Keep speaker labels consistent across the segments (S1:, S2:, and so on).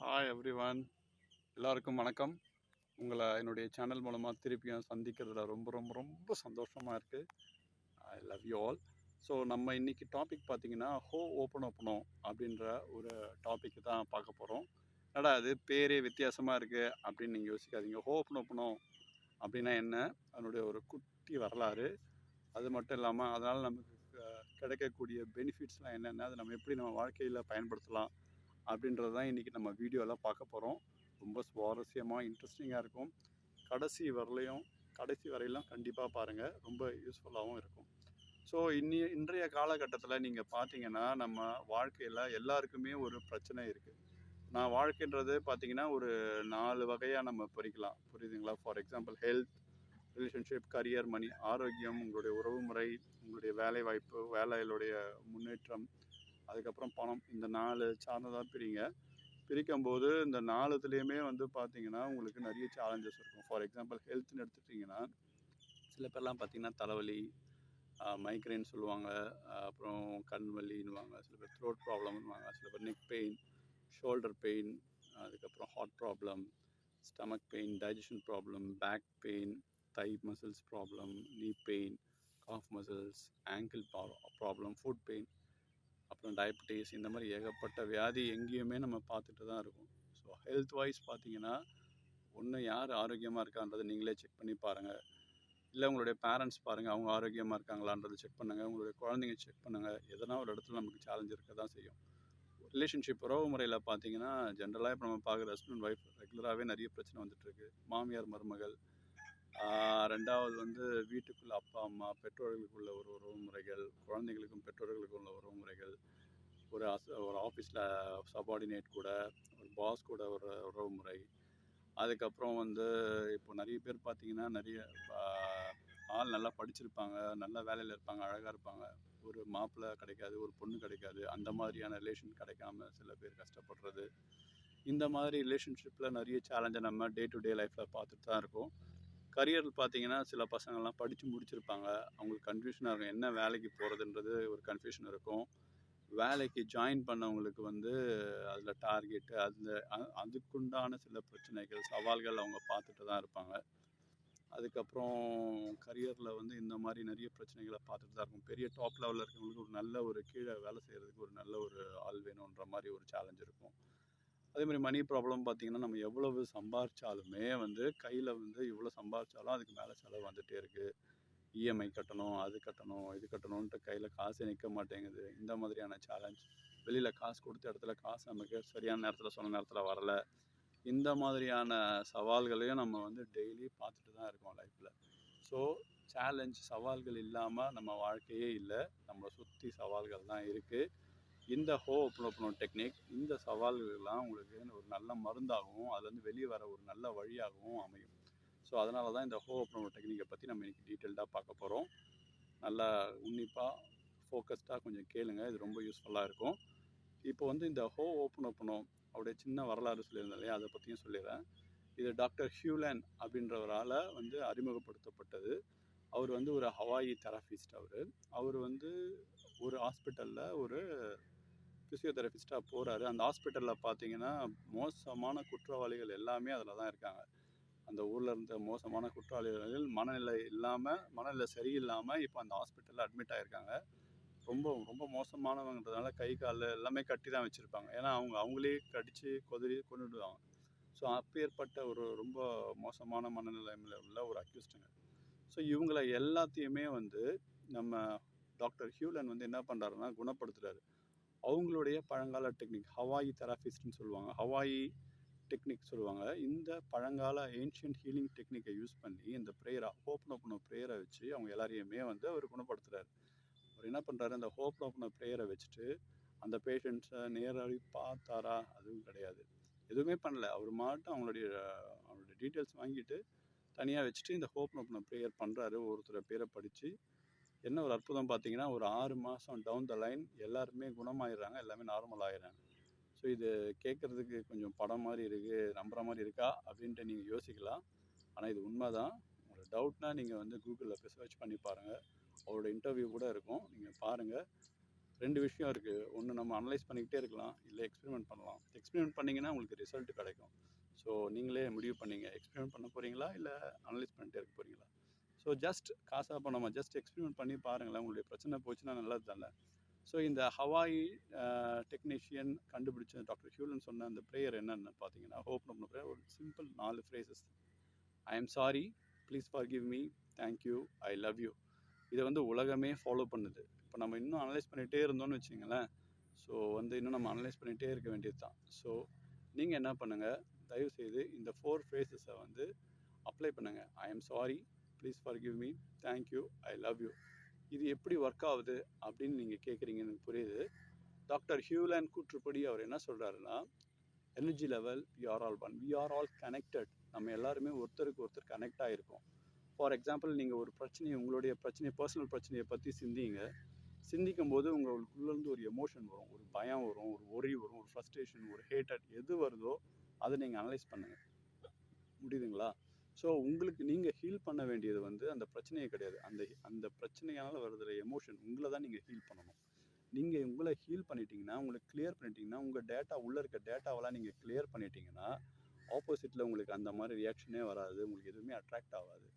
S1: Hi everyone, எல்லாருக்கும் வணக்கம். உங்களை என்னுடைய சேனல் மூலமாக திருப்பியும் சந்திக்கிறதுல ரொம்ப ரொம்ப ரொம்ப சந்தோஷமாக இருக்குது. ஐ லவ் யூ ஆல். ஸோ நம்ம இன்றைக்கி டாபிக் பார்த்தீங்கன்னா ஓப்பன் ஓப்பனோ அப்படின்ற ஒரு டாப்பிக்கு தான் பார்க்க போகிறோம். என்னடா அது பேரே வித்தியாசமாக இருக்குது அப்படின்னு நீங்கள் யோசிக்காதீங்க. ஓப்பன் ஓப்பனோ அப்படின்னா என்ன, அதனுடைய ஒரு குட்டி வரலாறு, அது மட்டும் இல்லாமல் அதனால் நமக்கு கிடைக்கக்கூடிய பெனிஃபிட்ஸ்லாம் என்னென்ன, அதை நம்ம எப்படி நம்ம வாழ்க்கையில் பயன்படுத்தலாம் அப்படின்றது தான் இன்றைக்கி நம்ம வீடியோவில் பார்க்க போகிறோம். ரொம்ப சுவாரஸ்யமாக இன்ட்ரெஸ்டிங்காக இருக்கும். கடைசி வரையிலும் கண்டிப்பாக பாருங்கள், ரொம்ப யூஸ்ஃபுல்லாகவும் இருக்கும். ஸோ இன்றைய காலகட்டத்தில் நீங்கள் பார்த்தீங்கன்னா நம்ம வாழ்க்கையில் எல்லாருக்குமே ஒரு பிரச்சனை இருக்குது. நான் வாழ்க்கைன்றது பார்த்தீங்கன்னா ஒரு 4 வகையாக நம்ம பிரிக்கலாம், புரியுதுங்களா? For example health, relationship, career, money. ஆரோக்கியம், உங்களுடைய உறவுமுறை, உங்களுடைய வேலைவாய்ப்பு, வேலைகளுடைய முன்னேற்றம், அதுக்கப்புறம் பணம். இந்த 4 சார்ந்ததாக பிரிக்கும்போது இந்த 4துலேயுமே வந்து பார்த்தீங்கன்னா உங்களுக்கு நிறைய சேலஞ்சஸ் இருக்கும். ஃபார் எக்ஸாம்பிள் ஹெல்த்னு எடுத்துட்டிங்கன்னா சில பேர்லாம் பார்த்தீங்கன்னா தலைவலி, மைக்ரைன் சொல்லுவாங்க, அப்புறம் கண் வலின்னுவாங்க, சில பேர் த்ரோட் ப்ராப்ளம்னுவாங்க, சில பேர் நெக் பெயின், ஷோல்டர் பெயின், அதுக்கப்புறம் heart problem, stomach pain, digestion problem, back pain, thigh muscles problem, knee pain, calf muscles, ankle problem, foot pain, அப்புறம் டயபெட்டிஸ். இந்த மாதிரி ஏகப்பட்ட வியாதி எங்கேயுமே நம்ம பார்த்துட்டு தான் இருக்கோம். ஸோ ஹெல்த் வைஸ் பார்த்தீங்கன்னா ஒன்று, யார் ஆரோக்கியமாக இருக்கான்றதை நீங்களே செக் பண்ணி பாருங்கள். இல்லை உங்களுடைய பேரண்ட்ஸ் பாருங்கள், அவங்க ஆரோக்கியமாக இருக்காங்களான்றதை செக் பண்ணுங்கள். உங்களுடைய குழந்தைங்க செக் பண்ணுங்கள். எதனா ஒரு இடத்துல நமக்கு சேலஞ்ச் இருக்க தான் செய்யும். ரிலேஷன்ஷிப், உறவு முறையில் பார்த்தீங்கன்னா ஜென்ரலாக இப்போ நம்ம பார்க்குற ஹஸ்பண்ட் ஒய்ஃப் ரெகுலராகவே நிறைய பிரச்சனை வந்துட்டுருக்கு. மாமியார் மருமகள், ரெண்டாவது வந்து வீட்டுக்குள்ளே அப்பா அம்மா, பெற்றோர்களுக்குள்ள ஒரு உறவு முறைகள், குழந்தைகளுக்கும் பெற்றோர்களுக்கும் உள்ள உறவு முறைகள், ஒரு ஆஃபீஸில் சபார்டினேட் கூட, ஒரு பாஸ் கூட ஒரு உறவு முறை. அதுக்கப்புறம் வந்து இப்போ நிறைய பேர் பார்த்தீங்கன்னா நிறைய ஆள் நல்லா படிச்சிருப்பாங்க, நல்ல வேலையில் இருப்பாங்க, அழகாக இருப்பாங்க, ஒரு மாப்பிள்ளை கிடைக்காது, ஒரு பொண்ணு கிடைக்காது, அந்த மாதிரியான ரிலேஷன் கிடைக்காம சில பேர் கஷ்டப்படுறது. இந்த மாதிரி ரிலேஷன்ஷிப்பில் நிறைய சேலஞ்சை நம்ம டே டு டே லைஃப்பில் பார்த்துட்டு தான் இருக்கோம். கரியர் பார்த்தீங்கன்னா சில பசங்கள்லாம் படித்து முடிச்சிருப்பாங்க, அவங்களுக்கு கன்ஃபியூஷனாக இருக்கும், என்ன வேலைக்கு போகிறதுன்றது ஒரு கன்ஃபியூஷன் இருக்கும். வேலைக்கு ஜாயின் பண்ணவங்களுக்கு வந்து அதில் டார்கெட்டு, அதுக்குண்டான சில பிரச்சனைகள், சவால்கள் அவங்க பார்த்துட்டு தான் இருப்பாங்க. அதுக்கப்புறம் கரியரில் வந்து இந்த மாதிரி நிறைய பிரச்சனைகளை பார்த்துட்டு தான் இருக்கும். பெரிய டாப் லெவலில் இருக்கிறவங்களுக்கு ஒரு நல்ல ஒரு கீழே வேலை செய்கிறதுக்கு ஒரு நல்ல ஒரு ஆள் வேணுன்ற மாதிரி ஒரு சேலஞ்ச் இருக்கும். அதே மாதிரி மணி ப்ராப்ளம் பார்த்திங்கன்னா நம்ம எவ்வளவு சம்பாரித்தாலுமே வந்து கையில் வந்து இவ்வளோ சம்பாரித்தாலும் அதுக்கு மேலே செலவு வந்துகிட்டே இருக்குது. இஎம்ஐ கட்டணும், அது கட்டணும், இது கட்டணுன்ட்டு கையில் காசே நிற்க மாட்டேங்குது. இந்த மாதிரியான சேலஞ்ச். வெளியில் காசு கொடுத்த இடத்துல காசு நமக்கு சரியான நேரத்தில் சொன்ன நேரத்தில் வரலை. இந்த மாதிரியான சவால்களையும் நம்ம வந்து டெய்லி பார்த்துட்டு தான் இருக்கோம் லைஃப்பில். ஸோ சேலஞ்ச், சவால்கள் இல்லாமல் நம்ம வாழ்க்கையே இல்லை. நம்மளை சுற்றி சவால்கள் தான் இருக்குது. இந்த ஓப்பன் டெக்னிக் இந்த சவால்கள்லாம் உங்களுக்கு ஒரு நல்ல மருந்தாகவும் அதுலேருந்து வெளியே வர ஒரு நல்ல வழியாகவும் அமையும். ஸோ அதனால தான் இந்த ஓப்பன் டெக்னிக்கை பற்றி நம்ம இன்றைக்கி டீட்டெயில்டாக பார்க்க போகிறோம். நல்லா உன்னிப்பாக ஃபோக்கஸ்டாக கொஞ்சம் கேளுங்க, இது ரொம்ப யூஸ்ஃபுல்லாக இருக்கும். இப்போ வந்து இந்த ஓப்பனோ அவருடைய சின்ன வரலாறு சொல்லியிருந்தேன் இல்லையா, அதை பற்றியும் சொல்லிடுறேன். இது டாக்டர் ஹியூலன் அப்படின்றவரால் வந்து அறிமுகப்படுத்தப்பட்டது. அவர் வந்து ஒரு ஹவாயி தெரபிஸ்ட். அவர் வந்து ஒரு ஹாஸ்பிட்டலில் ஒரு ஃபிசியோதெரபிஸ்ட்டாக போகிறாரு. அந்த ஹாஸ்பிட்டலில் பார்த்தீங்கன்னா மோசமான குற்றவாளிகள் எல்லாமே அதில் தான் இருக்காங்க. அந்த ஊரில் இருந்த மோசமான குற்றவாளிகள் மனநிலை சரியில்லாமல் இப்போ அந்த ஹாஸ்பிட்டலில் அட்மிட் ஆகியிருக்காங்க. ரொம்ப ரொம்ப மோசமானவங்கன்றதுனால கை கால் எல்லாமே கட்டி தான் வச்சுருப்பாங்க. ஏன்னா அவங்களே கடித்து கொன்னுடுவாங்க. ஸோ அப்பேற்பட்ட ஒரு ரொம்ப மோசமான மனநிலைமையில் உள்ள ஒரு அக்யூஸ்டுங்க. ஸோ இவங்கள எல்லாத்தையுமே வந்து நம்ம டாக்டர் ஹியூலன் வந்து என்ன பண்ணுறாருன்னா குணப்படுத்துகிறாரு. அவங்களுடைய பழங்கால டெக்னிக், ஹவாயி தெரபிஸ்ட்னு சொல்லுவாங்க, ஹவாயி டெக்னிக் சொல்லுவாங்க. இந்த பழங்கால ஏன்ஷியன்ட் ஹீலிங் டெக்னிக்கை யூஸ் பண்ணி இந்த ஓப்பன் ப்ரேயரை வச்சு அவங்க எல்லாரையுமே வந்து அவர் குணப்படுத்துகிறார். அவர் என்ன பண்ணுறாரு, அந்த ஓப்பன் ப்ரேயரை வச்சுட்டு அந்த பேஷண்ட்ஸை நேராக பார்த்தாரா? அதுவும் கிடையாது, எதுவுமே பண்ணல. அவர் மாட்டும் அவங்களுடைய டீட்டெயில்ஸ் வாங்கிட்டு தனியாக வச்சுட்டு இந்த ஓப்பன் ப்ரேயர் பண்ணுறாரு. ஒருத்தர் பேரை படித்து என்ன ஒரு அற்புதம் பார்த்தீங்கன்னா, ஒரு 6 மாதம் டவுன் த லைன் எல்லாருமே குணமாயிடுறாங்க, எல்லாமே நார்மல் ஆகிடுறாங்க. ஸோ இது கேட்குறதுக்கு கொஞ்சம் படம் மாதிரி இருக்குது, நம்புகிற மாதிரி இருக்கா அப்படின்ட்டு நீங்கள் யோசிக்கலாம். ஆனால் இது உண்மை தான். உங்களுக்கு டவுட்னால் நீங்கள் வந்து கூகுளில் போய் சர்ச் பண்ணி பாருங்கள். அவரோட இன்டர்வியூ கூட இருக்கும், நீங்கள் பாருங்கள். 2 விஷயம் இருக்குது. ஒன்று நம்ம அனலைஸ் பண்ணிக்கிட்டே இருக்கலாம், இல்லை எக்ஸ்பெரிமெண்ட் பண்ணலாம். எக்ஸ்பெரிமெண்ட் பண்ணிங்கன்னா உங்களுக்கு ரிசல்ட் கிடைக்கும். ஸோ நீங்களே முடிவு பண்ணீங்க, எக்ஸ்பெரிமெண்ட் பண்ண போகிறீங்களா இல்லை அனலைஸ் பண்ணிட்டே இருக்க போகிறீங்களா? ஸோ ஜஸ்ட் காசாக பண்ணாமல் ஜஸ்ட் எக்ஸ்பெரிமெண்ட் பண்ணி பாருங்களேன், உங்களுடைய பிரச்சனை போச்சுன்னா நல்லது தானே. ஸோ இந்த ஹவாய் டெக்னீஷியன் கண்டுபிடிச்ச டாக்டர் ஹியூலன் சொன்ன அந்த ப்ரேயர் என்னென்னு பார்த்தீங்கன்னா, ஹோப் நம்ம ப்ரேயர் ஒரு simple 4 phrases. I am sorry, please forgive me, thank you, I love you. இதை வந்து உலகமே ஃபாலோ பண்ணுது. இப்போ நம்ம இன்னும் அனலைஸ் பண்ணிகிட்டே இருந்தோம்னு வச்சுங்களேன், ஸோ வந்து இன்னும் நம்ம அனலைஸ் பண்ணிகிட்டே இருக்க வேண்டியது தான். ஸோ நீங்கள் என்ன பண்ணுங்கள், தயவுசெய்து இந்த 4 ஃப்ரேசஸை வந்து அப்ளை பண்ணுங்கள். I am sorry, please forgive me, thank you, I love you. இது எப்படி ஒர்க் ஆகுது அப்படின்னு நீங்கள் கேட்குறீங்கன்னு எனக்கு புரியுது. டாக்டர் ஹியூலன் கூற்றுப்படி அவர் என்ன சொல்கிறாருன்னா, energy level we are all one, we are all connected. நம்ம எல்லாருமே ஒருத்தருக்கு ஒருத்தர் கனெக்ட் ஆகிருக்கோம். ஃபார் எக்ஸாம்பிள், நீங்கள் ஒரு பிரச்சனையை, உங்களுடைய பிரச்சனையை, பர்சனல் பிரச்சனையை பற்றி சிந்திக்கும் போது உங்களுக்குள்ளேருந்து ஒரு எமோஷன் வரும், ஒரு பயம் வரும், ஒரு ஒரி வரும், ஒரு ஃப்ரஸ்ட்ரேஷன், ஒரு ஹேட்டட், எது வருதோ அதை நீங்கள் அனலைஸ் பண்ணுங்கள். முடியுதுங்களா? ஸோ உங்களுக்கு நீங்கள் ஹீல் பண்ண வேண்டியது வந்து அந்த பிரச்சனையே கிடையாது. அந்த பிரச்சனையால் வருதுல எமோஷன், உங்களை தான் நீங்கள் ஹீல் பண்ணணும். நீங்கள் உங்களை ஹீல் பண்ணிட்டீங்கன்னா, உங்களை கிளியர் பண்ணிட்டீங்கன்னா, உங்கள் டேட்டா, உள்ளே இருக்க டேட்டாவெல்லாம் நீங்கள் கிளியர் பண்ணிட்டீங்கன்னா, ஆப்போசிட்டில் உங்களுக்கு அந்த மாதிரி ரியாக்ஷனே வராது, உங்களுக்கு எதுவுமே அட்ராக்ட் ஆகாது.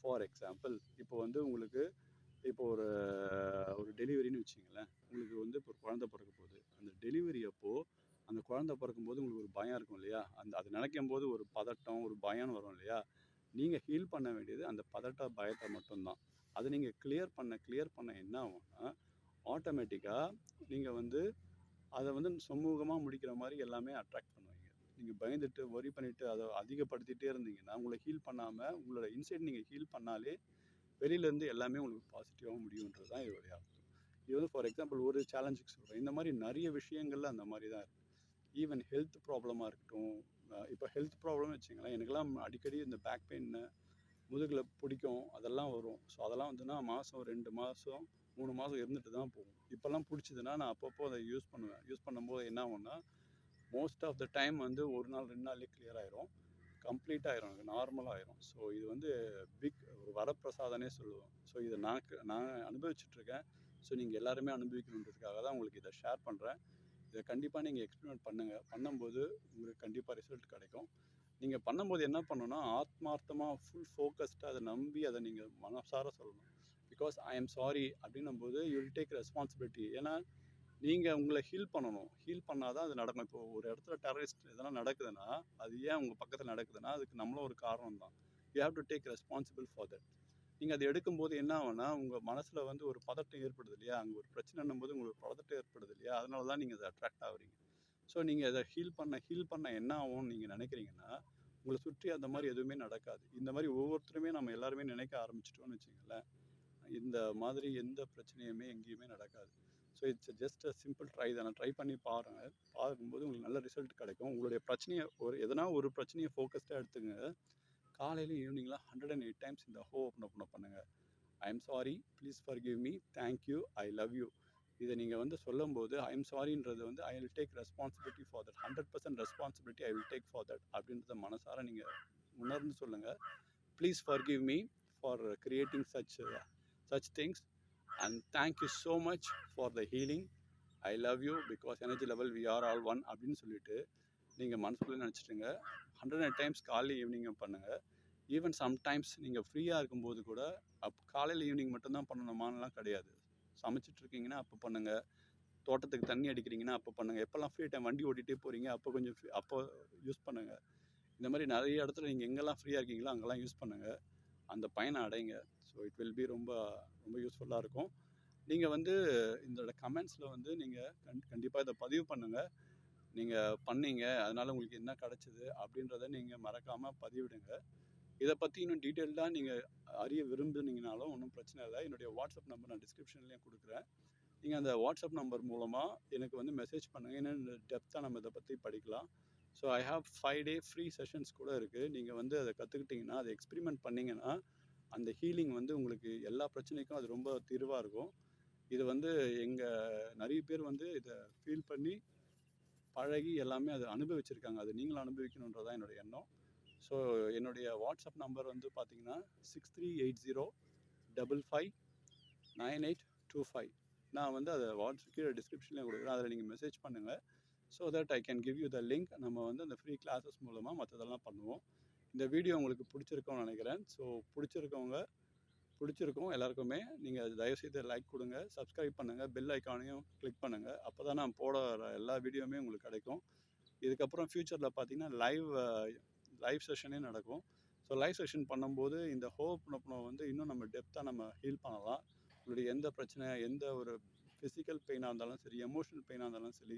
S1: ஃபார் எக்ஸாம்பிள், இப்போ வந்து உங்களுக்கு இப்போ ஒரு டெலிவரின்னு வச்சிங்களேன், உங்களுக்கு வந்து இப்போ ஒரு குழந்தை பிறக்க போகுது. அந்த டெலிவரி அப்போது அந்த குழந்தை பிறக்கும்போது உங்களுக்கு ஒரு பயம் இருக்கும் இல்லையா, அது நினைக்கும் போது ஒரு பதட்டம், ஒரு பயம் வரும் இல்லையா. நீங்கள் ஹீல் பண்ண வேண்டியது அந்த பதட்ட, பயத்தை மட்டும்தான். அதை நீங்கள் கிளியர் பண்ண என்ன ஆகும்னா, ஆட்டோமேட்டிக்காக நீங்கள் வந்து அதை வந்து சுமூகமாக முடிக்கிற மாதிரி எல்லாமே அட்ராக்ட் பண்ணுவீங்க. நீங்கள் பயந்துட்டு ஒரி பண்ணிவிட்டு அதை அதிகப்படுத்திகிட்டே இருந்தீங்கன்னா, உங்களை ஹீல் பண்ணாமல், உங்களோட இன்சைட் நீங்கள் ஹீல் பண்ணாலே வெளியிலேருந்து எல்லாமே உங்களுக்கு பாசிட்டிவாக முடியுன்றது தான் இதோடைய அர்த்தம். இது வந்து ஃபார் எக்ஸாம்பிள் ஒரு சேலஞ்சுக்கு சொல்கிறேன். இந்த மாதிரி நிறைய விஷயங்கள்ல அந்த மாதிரி தான் இருக்குது. ஈவன் ஹெல்த் ப்ராப்ளமாக இருக்கட்டும். இப்போ ஹெல்த் ப்ராப்ளம்னு வச்சுங்களேன், எனக்கெல்லாம் அடிக்கடி இந்த பேக் பெயின், முதுகில் பிடிக்கும், அதெல்லாம் வரும். ஸோ அதெல்லாம் வந்துன்னா மாதம் 2 மாதம் 3 மாதம் இருந்துட்டு தான் போகும். இப்போல்லாம் பிடிச்சிதுன்னா நான் அப்பப்போ அதை யூஸ் பண்ணுவேன். யூஸ் பண்ணும்போது என்ன ஆகும்னா, மோஸ்ட் ஆஃப் த டைம் வந்து 1 நாள் 2 நாள்லேயே கிளியர் ஆயிரும், கம்ப்ளீட் ஆயிரும், எனக்கு நார்மலாக ஆயிரும். ஸோ இது வந்து ஒரு வரப்பிரசாதனே சொல்லுவோம். ஸோ இதை நான் அனுபவிச்சுட்ருக்கேன். ஸோ நீங்கள் எல்லாருமே அனுபவிக்கணுன்றதுக்காக தான் உங்களுக்கு இதை ஷேர் பண்ணுறேன். இதை கண்டிப்பாக நீங்கள் எக்ஸ்பெரிமெண்ட் பண்ணுங்கள். பண்ணும்போது உங்களுக்கு கண்டிப்பாக ரிசல்ட் கிடைக்கும். நீங்கள் பண்ணும்போது என்ன பண்ணணும்னா, ஆத்மார்த்தமாக ஃபுல் ஃபோக்கஸ்டாக அதை நம்பி அதை நீங்கள் மனசார சொல்லணும். பிகாஸ் ஐ எம் சாரி அப்படின்னும்போது யூ வில் டேக் ரெஸ்பான்சிபிலிட்டி. ஏன்னா நீங்கள் உங்களை ஹீல் பண்ணணும். ஹீல் பண்ணால் தான் அது நடக்கும். இப்போ ஒரு இடத்துல டெரரிஸ்ட் எதனா நடக்குதுன்னா, அது ஏன் உங்கள் பக்கத்தில் நடக்குதுன்னா, அதுக்கு நம்மளும் ஒரு காரணம் தான். You have to take responsible for that. நீங்கள் அதை எடுக்கும்போது என்ன ஆகும்னா, உங்கள் மனசில் வந்து ஒரு பதட்டம் ஏற்படுது இல்லையா, அங்கே ஒரு பிரச்சனைன்னும் போது உங்களுக்கு பதட்டம் ஏற்படுது இல்லையா, அதனால தான் நீங்கள் அதை அட்ராக்ட் ஆகுறீங்க. ஸோ நீங்கள் அதை ஹீல் பண்ண என்ன ஆகும்னு நீங்கள் நினைக்கிறீங்கன்னா, உங்களை சுற்றி அந்த மாதிரி எதுவுமே நடக்காது. இந்த மாதிரி ஒவ்வொருத்தருமே நம்ம எல்லாருமே நினைக்க ஆரம்பிச்சிட்டோம்னு வச்சுங்களேன், இந்த மாதிரி எந்த பிரச்சனையுமே எங்கேயுமே நடக்காது. So it's just a simple try தானே. ட்ரை பண்ணி பாருங்கள். பார்க்கும்போது உங்களுக்கு நல்ல ரிசல்ட் கிடைக்கும். உங்களுடைய பிரச்சனையை எதனா ஒரு பிரச்சனையை ஃபோக்கஸ்டாக எடுத்துங்க. காலையில் ஈவினிங்லாம் 108 டைம்ஸ் இந்த ஓப்பன் பண்ணுங்கள். I am sorry, please forgive me, thank you, I love you. இதை நீங்கள் வந்து சொல்லும்போது ஐ எம் சாரின்றது வந்து I will take responsibility for that, 100% responsibility I will take for that அப்படின்றத மனசார நீங்கள் உணர்ந்து சொல்லுங்கள். Please forgive me for creating such things and thank you so much for the healing. I love you because energy level we are all one அப்படின்னு சொல்லிட்டு நீங்கள் மனசுக்குள்ளே நினச்சிட்டுங்க. 108 times காலையில் ஈவினிங்கும் பண்ணுங்கள். ஈவன் சம்டைம்ஸ் நீங்கள் ஃப்ரீயாக இருக்கும்போது கூட காலையில் ஈவினிங் மட்டும்தான் பண்ணணுமான்லாம் கிடையாது. சமைச்சிட்ருக்கீங்கன்னா அப்போ பண்ணுங்கள், தோட்டத்துக்கு தண்ணி அடிக்கிறீங்கன்னா அப்போ பண்ணுங்கள், எப்போல்லாம் ஃப்ரீ டைம் வண்டி ஓட்டிகிட்டே போகிறீங்க அப்போ கொஞ்சம் அப்போ யூஸ் பண்ணுங்கள். இந்த மாதிரி நிறைய இடத்துல நீங்கள் எங்கெல்லாம் ஃப்ரீயாக இருக்கீங்களோ அங்கெல்லாம் யூஸ் பண்ணுங்கள், அந்த பயனை அடைங்க. ஸோ இட் வில் பி ரொம்ப ரொம்ப யூஸ்ஃபுல்லாக இருக்கும். நீங்கள் வந்து இதோட கமெண்ட்ஸில் வந்து நீங்கள் கண்டிப்பாக இதை பதிவு பண்ணுங்கள். நீங்கள் பண்ணீங்க, அதனால் உங்களுக்கு என்ன கிடச்சிது அப்படின்றத நீங்கள் மறக்காமல் பதிவிடுங்க. இதை பற்றி இன்னும் டீட்டெயில்டாக நீங்கள் அறிய விரும்புனீங்கனாலும் ஒன்றும் பிரச்சனை இல்லை. என்னுடைய வாட்ஸ்அப் நம்பர் நான் டிஸ்கிரிப்ஷன்லேயும் கொடுக்குறேன். நீங்கள் அந்த வாட்ஸ்அப் நம்பர் மூலமாக எனக்கு வந்து மெசேஜ் பண்ணுங்கள். ஏன்னா டெப்த்தாக நம்ம இதை பற்றி படிக்கலாம். So I have 5 day free sessions கூட இருக்குது. நீங்கள் வந்து அதை கற்றுக்கிட்டிங்கன்னா, அதை எக்ஸ்பெரிமெண்ட் பண்ணிங்கன்னா, அந்த ஹீலிங் வந்து உங்களுக்கு எல்லா பிரச்சனைக்கும் அது ரொம்ப தீர்வாக இருக்கும். இது வந்து நிறைய பேர் வந்து இதை ஃபீல் பண்ணி பழகி எல்லாமே அதை அனுபவிச்சிருக்காங்க. அது நீங்களும் அனுபவிக்கணுன்றதான் என்னுடைய எண்ணம். ஸோ என்னுடைய வாட்ஸ்அப் நம்பர் வந்து பார்த்தீங்கன்னா 6380559825. நான் வந்து அதை கீழே டிஸ்கிரிப்ஷன்லேயே கொடுக்குறேன். அதில் நீங்கள் மெசேஜ் பண்ணுங்கள். So that I can give you the link. நம்ம வந்து அந்த ஃப்ரீ கிளாஸஸ் மூலமாக மற்றதெல்லாம் பண்ணுவோம். இந்த வீடியோ உங்களுக்கு பிடிச்சிருக்கும்னு நினைக்கிறேன். ஸோ பிடிச்சிருக்கும் எல்லாருக்குமே. நீங்கள் தயவுசெய்து லைக் கொடுங்க, சப்ஸ்கிரைப் பண்ணுங்கள், பெல் ஐக்கானையும் கிளிக் பண்ணுங்கள். அப்போ தான் நான் போடுற எல்லா வீடியோவுமே உங்களுக்கு கிடைக்கும். இதுக்கப்புறம் ஃப்யூச்சரில் பார்த்தீங்கன்னா லைவ் செஷனே நடக்கும். ஸோ லைவ் செஷன் பண்ணும்போது இந்த ஹோப்னோ வந்து இன்னும் நம்ம டெப்த்தாக நம்ம ஹீல் பண்ணலாம். உங்களுடைய எந்த பிரச்சனை, எந்த ஒரு ஃபிசிக்கல் பெயினாக இருந்தாலும் சரி, எமோஷனல் பெயினாக இருந்தாலும் சரி,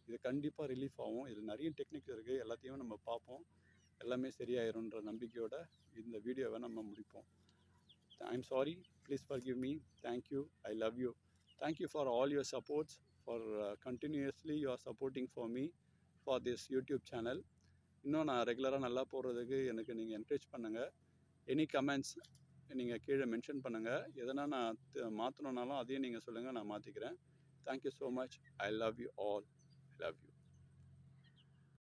S1: இது கண்டிப்பாக ரிலீஃப் ஆகும். இதில் நிறைய டெக்னிக் இருக்குது. எல்லாத்தையும் நம்ம பார்ப்போம். எல்லாமே சரியாயிரும்ன்ற நம்பிக்கையோட இந்த வீடியோவை நம்ம முடிப்போம். I'm sorry. Please forgive me. Thank you. I love you. Thank you for all your supports, for continuously you are supporting for me for this YouTube channel. இன்னும் நான் ரெகுலராக நல்லா போடுறதுக்கு எனக்கு நீங்கள் என்கரேஜ் பண்ணுங்கள். எனி கமெண்ட்ஸ் நீங்கள் கீழே மென்ஷன் பண்ணுங்கள். எதனா நான் மாற்றணுன்னாலும் அதையும் நீங்கள் சொல்லுங்கள், நான் மாற்றிக்கிறேன். Thank you so much. I love you all. I love you.